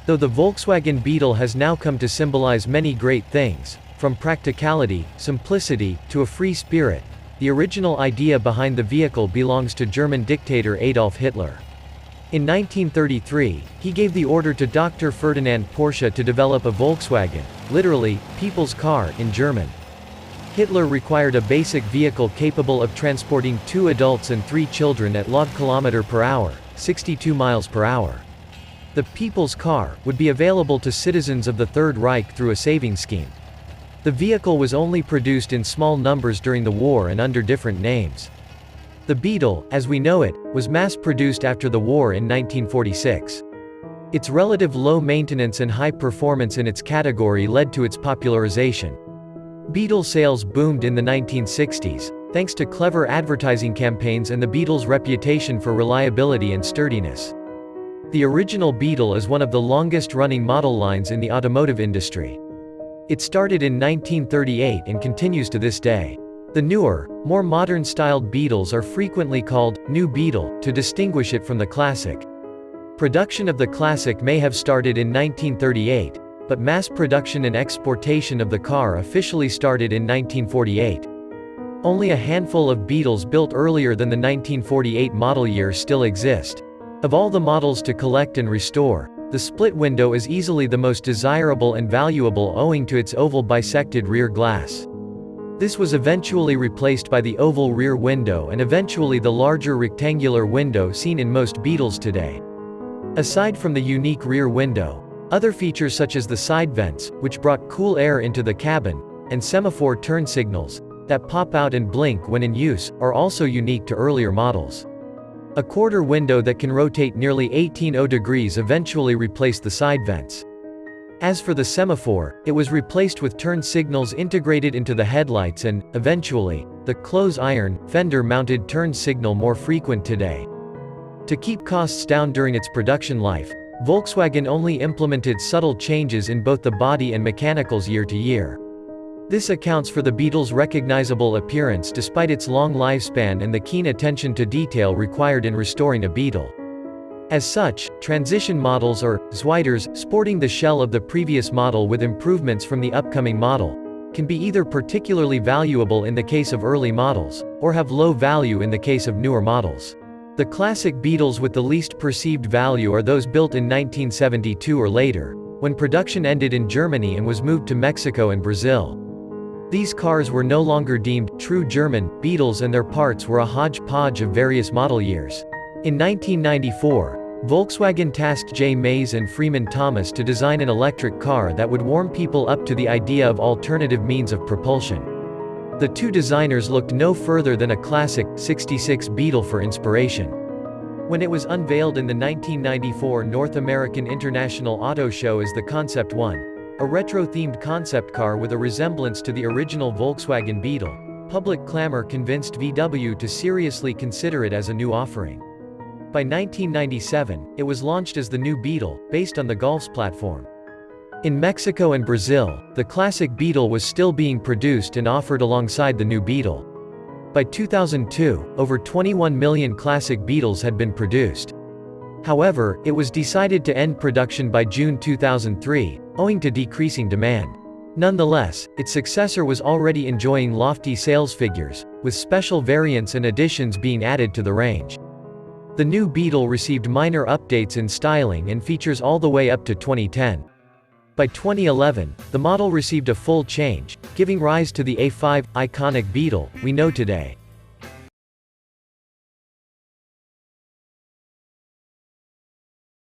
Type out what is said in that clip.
Though the Volkswagen Beetle has now come to symbolize many great things, from practicality, simplicity, to a free spirit, the original idea behind the vehicle belongs to German dictator Adolf Hitler. In 1933, he gave the order to Dr. Ferdinand Porsche to develop a Volkswagen, literally, people's car, in German. Hitler required a basic vehicle capable of transporting 2 adults and 3 children at log kilometer per hour, 62 miles per hour. The people's car would be available to citizens of the Third Reich through a saving scheme. The vehicle was only produced in small numbers during the war and under different names. The Beetle, as we know it, was mass-produced after the war in 1946. Its relative low maintenance and high performance in its category led to its popularization. Beetle sales boomed in the 1960s, thanks to clever advertising campaigns and the Beetle's reputation for reliability and sturdiness. The original Beetle is one of the longest-running model lines in the automotive industry. It started in 1938 and continues to this day. The newer, more modern-styled Beetles are frequently called New Beetle to distinguish it from the classic. Production of the classic may have started in 1938, but mass production and exportation of the car officially started in 1948. Only a handful of Beetles built earlier than the 1948 model year still exist. Of all the models to collect and restore, the split window is easily the most desirable and valuable owing to its oval bisected rear glass. This was eventually replaced by the oval rear window and eventually the larger rectangular window seen in most Beetles today. Aside from the unique rear window, other features such as the side vents, which brought cool air into the cabin, and semaphore turn signals, that pop out and blink when in use, are also unique to earlier models. A quarter window that can rotate nearly 18 degrees eventually replaced the side vents. As for the semaphore, it was replaced with turn signals integrated into the headlights and, eventually, the close-iron, fender-mounted turn signal more frequent today. To keep costs down during its production life, Volkswagen only implemented subtle changes in both the body and mechanicals year to year. This accounts for the Beetle's recognizable appearance despite its long lifespan and the keen attention to detail required in restoring a Beetle. As such, transition models or Zweiters, sporting the shell of the previous model with improvements from the upcoming model, can be either particularly valuable in the case of early models, or have low value in the case of newer models. The classic Beetles with the least perceived value are those built in 1972 or later, when production ended in Germany and was moved to Mexico and Brazil. These cars were no longer deemed true German Beetles and their parts were a hodgepodge of various model years. In 1994, Volkswagen tasked J. Mays and Freeman Thomas to design an electric car that would warm people up to the idea of alternative means of propulsion. The two designers looked no further than a classic, '66 Beetle for inspiration. When it was unveiled in the 1994 North American International Auto Show as the Concept 1, a retro-themed concept car with a resemblance to the original Volkswagen Beetle, public clamor convinced VW to seriously consider it as a new offering. By 1997, it was launched as the new Beetle, based on the Golf's platform. In Mexico and Brazil, the classic Beetle was still being produced and offered alongside the new Beetle. By 2002, over 21 million classic Beetles had been produced. However, it was decided to end production by June 2003, owing to decreasing demand. Nonetheless, its successor was already enjoying lofty sales figures, with special variants and additions being added to the range. The new Beetle received minor updates in styling and features all the way up to 2010. By 2011, the model received a full change, giving rise to the A5 iconic Beetle we know today.